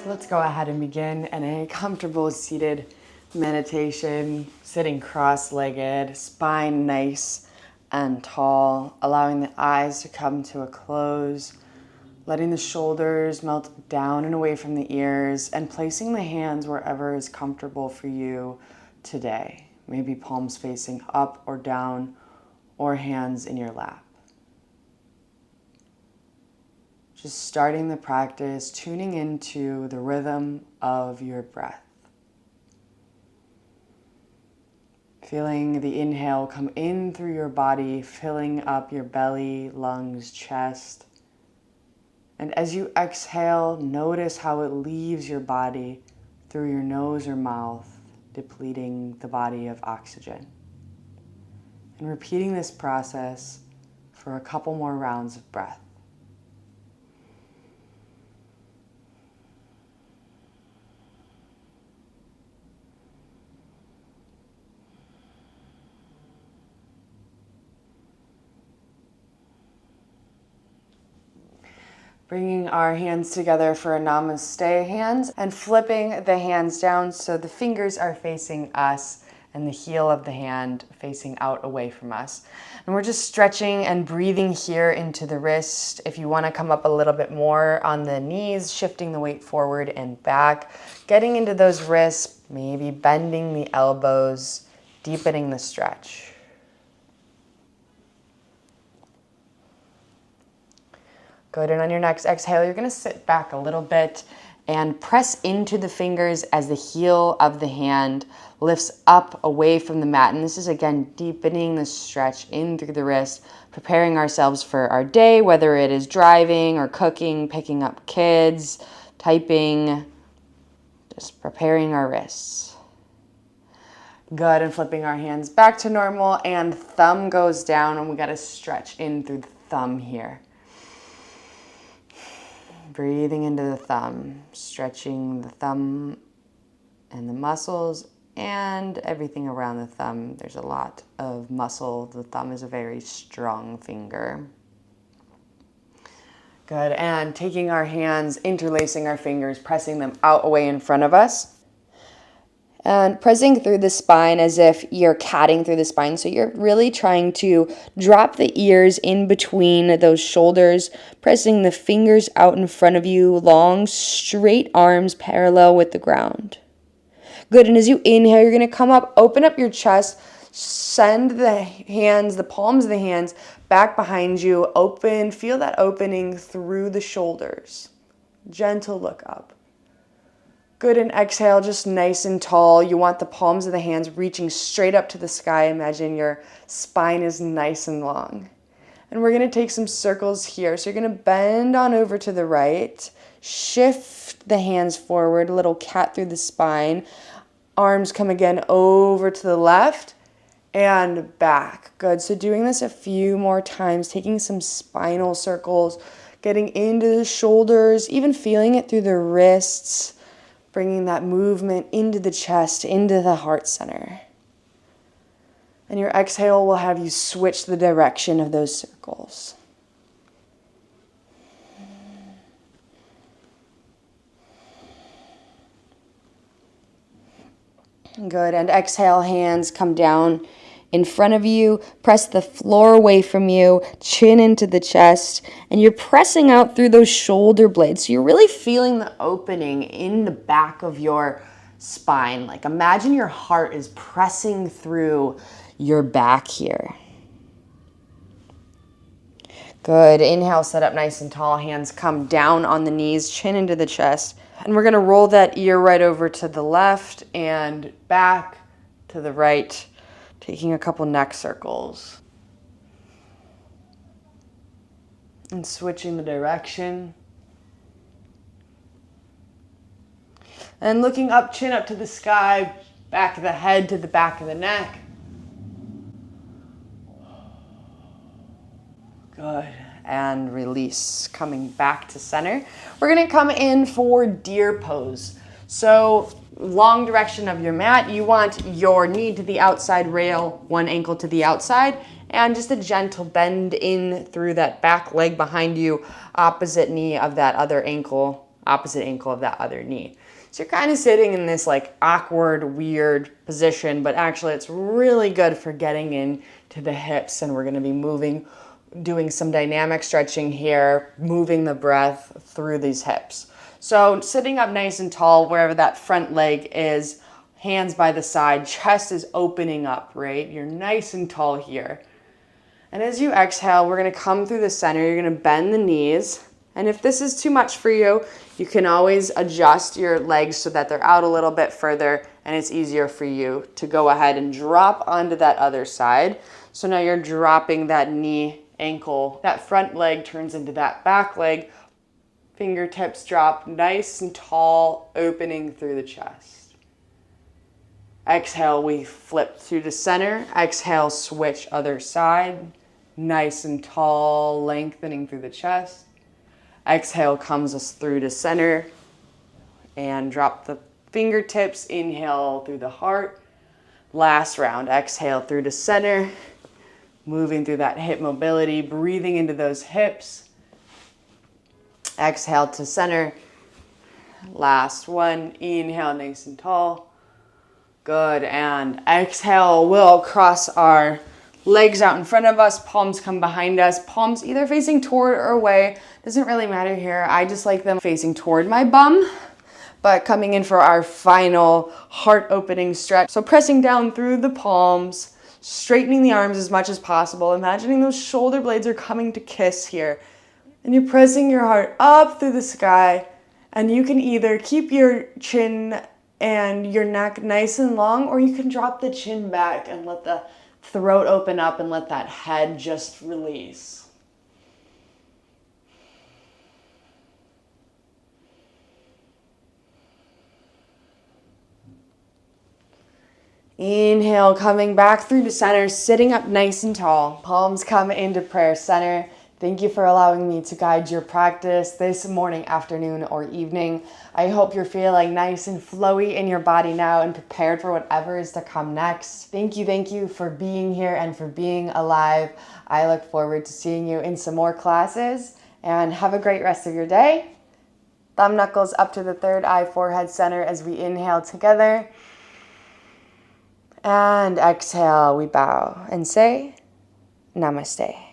So let's go ahead and begin in a comfortable seated meditation, sitting cross-legged, spine nice and tall, allowing the eyes to come to a close, letting the shoulders melt down and away from the ears, and placing the hands wherever is comfortable for you today. Maybe palms facing up or down, or hands in your lap. Just starting the practice, tuning into the rhythm of your breath. Feeling the inhale come in through your body, filling up your belly, lungs, chest. And as you exhale, notice how it leaves your body through your nose or mouth, depleting the body of oxygen. And repeating this process for a couple more rounds of breath. Bringing our hands together for a namaste hands and flipping the hands down so the fingers are facing us and the heel of the hand facing out away from us. And we're just stretching and breathing here into the wrist. If you want to come up a little bit more on the knees, shifting the weight forward and back, getting into those wrists, maybe bending the elbows, deepening the stretch. Good, and on your next exhale, you're gonna sit back a little bit and press into the fingers as the heel of the hand lifts up away from the mat. And this is, again, deepening the stretch in through the wrist, preparing ourselves for our day, whether it is driving or cooking, picking up kids, typing, just preparing our wrists. Good, and flipping our hands back to normal, and thumb goes down, and we gotta stretch in through the thumb here. Breathing into the thumb, stretching the thumb and the muscles and everything around the thumb. There's a lot of muscle. The thumb is a very strong finger. Good, and taking our hands, interlacing our fingers, pressing them out away in front of us. And pressing through the spine as if you're catting through the spine. So you're really trying to drop the ears in between those shoulders, pressing the fingers out in front of you, long, straight arms parallel with the ground. Good, and as you inhale, you're gonna come up, open up your chest, send the hands, the palms of the hands back behind you, open, feel that opening through the shoulders. Gentle look up. Good, and exhale, just nice and tall. You want the palms of the hands reaching straight up to the sky. Imagine your spine is nice and long. And we're gonna take some circles here. So you're gonna bend on over to the right, shift the hands forward, a little cat through the spine. Arms come again over to the left and back. Good, so doing this a few more times, taking some spinal circles, getting into the shoulders, even feeling it through the wrists, bringing that movement into the chest, into the heart center. And your exhale will have you switch the direction of those circles. Good, and exhale, hands come down in front of you, press the floor away from you, chin into the chest, and you're pressing out through those shoulder blades. So you're really feeling the opening in the back of your spine. Like imagine your heart is pressing through your back here. Good, inhale, sit up nice and tall, hands come down on the knees, chin into the chest. And we're gonna roll that ear right over to the left and back to the right, taking a couple neck circles. And switching the direction. And looking up, chin up to the sky, back of the head to the back of the neck. Good, and release, coming back to center. We're gonna come in for deer pose. So long direction of your mat, you want your knee to the outside rail, one ankle to the outside, and just a gentle bend in through that back leg behind you, opposite knee of that other ankle opposite ankle of that other knee. So you're kind of sitting in this like awkward, weird position, but actually it's really good for getting into the hips, and we're going to be doing some dynamic stretching here, moving the breath through these hips. So sitting up nice and tall, wherever that front leg is, hands by the side, chest is opening up, right? You're nice and tall here. And as you exhale, we're going to come through the center. You're going to bend the knees. And if this is too much for you, you can always adjust your legs so that they're out a little bit further and it's easier for you to go ahead and drop onto that other side. So now you're dropping that knee, ankle, that front leg turns into that back leg. Fingertips drop nice and tall, opening through the chest. Exhale, we flip through the center. Exhale, switch other side. Nice and tall, lengthening through the chest. Exhale comes us through to center and drop the fingertips. Inhale through the heart. Last round, exhale through to center, moving through that hip mobility, breathing into those hips. Exhale to center. Last one, inhale nice and tall. Good, and exhale, we'll cross our legs out in front of us, palms come behind us, palms either facing toward or away. Doesn't really matter here. I just like them facing toward my bum, but coming in for our final heart opening stretch. So pressing down through the palms, straightening the arms as much as possible, imagining those shoulder blades are coming to kiss here. And you're pressing your heart up through the sky, and you can either keep your chin and your neck nice and long, or you can drop the chin back and let the throat open up and let that head just release. Inhale, coming back through to center, sitting up nice and tall. Palms come into prayer center. Thank you for allowing me to guide your practice this morning, afternoon, or evening. I hope you're feeling nice and flowy in your body now and prepared for whatever is to come next. Thank you for being here and for being alive. I look forward to seeing you in some more classes, and have a great rest of your day. Thumb knuckles up to the third eye, forehead center as we inhale together. And exhale, we bow and say namaste.